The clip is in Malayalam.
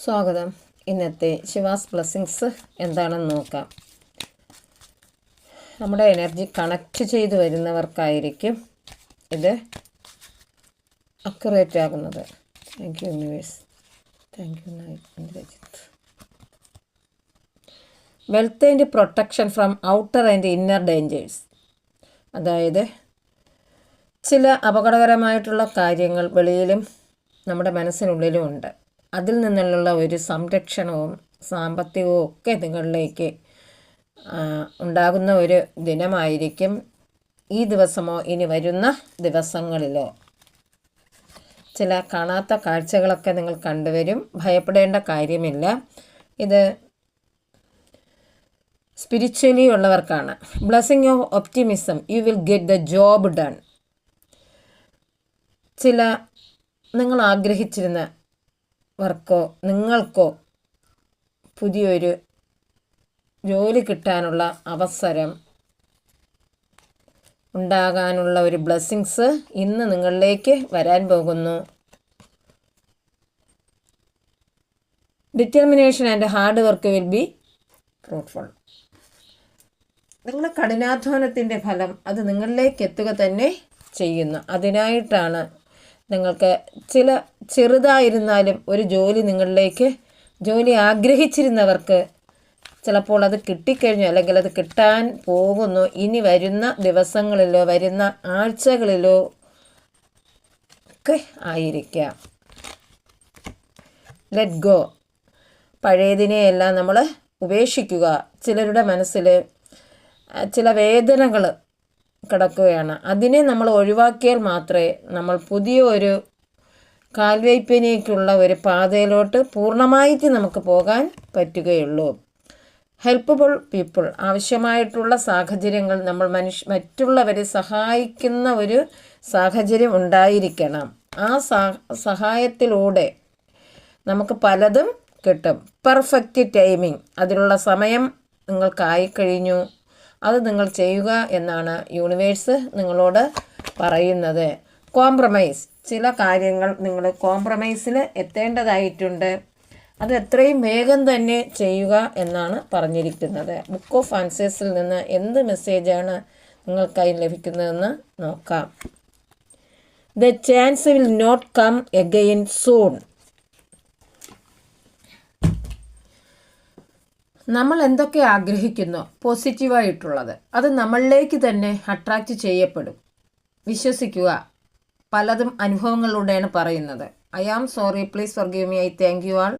സ്വാഗതം. ഇന്നത്തെ ശിവാസ് ബ്ലെസ്സിങ്സ് എന്താണെന്ന് നോക്കാം. നമ്മുടെ എനർജി കണക്റ്റ് ചെയ്ത് വരുന്നവർക്കായിരിക്കും ഇത് അക്യുറേറ്റ് ആകുന്നത്. Thank you universe, thank you Indrajith. Wealth and protection from outer and inner dangers. അതായത് ചില അപകടകരമായിട്ടുള്ള കാര്യങ്ങൾ വെളിയിലും നമ്മുടെ മനസ്സിനുള്ളിലും ഉണ്ട്. അതിൽ നിന്നുള്ള ഒരു സംരക്ഷണവും സാമ്പത്തികവും ഒക്കെ നിങ്ങളിലേക്ക് ഉണ്ടാകുന്ന ഒരു ദിനമായിരിക്കും ഈ ദിവസമോ ഇനി വരുന്ന ദിവസങ്ങളിലോ. ചില കാണാത്ത കാഴ്ചകളൊക്കെ നിങ്ങൾ കണ്ടുവരും. ഭയപ്പെടേണ്ട കാര്യമില്ല. ഇത് സ്പിരിച്വലി ഉള്ളവർക്കാണ്. Blessing of optimism, you will get the job done. ചില നിങ്ങൾ ആഗ്രഹിച്ചിരുന്ന വർക്കോ നിങ്ങൾക്കോ പുതിയൊരു ജോലി കിട്ടാനുള്ള അവസരം ഉണ്ടാകാനുള്ള ഒരു ബ്ലെസ്സിങ്സ് ഇന്ന് നിങ്ങളിലേക്ക് വരാൻ പോകുന്നു. Determination and hard work will be fruitful. നിങ്ങളുടെ കഠിനാധ്വാനത്തിൻ്റെ ഫലം അത് നിങ്ങളിലേക്ക് എത്തുക തന്നെ ചെയ്യുന്നു. അതിനായിട്ടാണ് നിങ്ങൾക്ക് ചില ചെറുതായിരുന്നാലും ഒരു ജോലി നിങ്ങളിലേക്ക്, ജോലി ആഗ്രഹിച്ചിരുന്നവർക്ക് ചിലപ്പോൾ അത് കിട്ടിക്കഴിഞ്ഞു, അല്ലെങ്കിൽ അത് കിട്ടാൻ പോകുന്നു. ഇനി വരുന്ന ദിവസങ്ങളിലോ വരുന്ന ആഴ്ചകളിലോ ഒക്കെ ആയിരിക്കാം. Let go. പഴയതിനെയെല്ലാം നമ്മൾ ഉപേക്ഷിക്കുക. ചിലരുടെ മനസ്സിൽ ചില വേദനകൾ കിടക്കുകയാണ്. അതിനെ നമ്മൾ ഒഴിവാക്കിയാൽ മാത്രമേ നമ്മൾ പുതിയ ഒരു കാൽവയ്പിനേക്കുള്ള ഒരു പാതയിലോട്ട് പൂർണ്ണമായിട്ട് നമുക്ക് പോകാൻ പറ്റുകയുള്ളൂ. ഹെൽപ്പബിൾ പീപ്പിൾ. ആവശ്യമായിട്ടുള്ള സാഹചര്യങ്ങൾ നമ്മൾ മറ്റുള്ളവരെ സഹായിക്കുന്ന ഒരു സാഹചര്യം ഉണ്ടായിരിക്കണം. ആ സഹായത്തിലൂടെ നമുക്ക് പലതും കിട്ടും. Perfect timing. അതിനുള്ള സമയം നിങ്ങൾക്കായിക്കഴിഞ്ഞു. അത് നിങ്ങൾ ചെയ്യുക എന്നാണ് യൂണിവേഴ്സ് നിങ്ങളോട് പറയുന്നത്. കോംപ്രമൈസ്. ചില കാര്യങ്ങൾ നിങ്ങൾ കോംപ്രമൈസിൽ എത്തേണ്ടതായിട്ടുണ്ട്. അത് എത്രയും വേഗം തന്നെ ചെയ്യുക എന്നാണ് പറഞ്ഞിരിക്കുന്നത്. ബുക്ക് ഓഫ് ആൻസേഴ്സിൽ നിന്ന് എന്ത് മെസ്സേജാണ് നിങ്ങൾക്കായി ലഭിക്കുന്നതെന്ന് നോക്കാം. The chance will not come again soon. നമ്മൾ എന്തൊക്കെ ആഗ്രഹിക്കുന്നോ പോസിറ്റീവായിട്ടുള്ളത് അത് നമ്മളിലേക്ക് തന്നെ അട്രാക്റ്റ് ചെയ്യപ്പെടും. വിശ്വസിക്കുക. പലതും അനുഭവങ്ങളിലൂടെയാണ് പറയുന്നത്. I am sorry, please forgive me, I thank you all.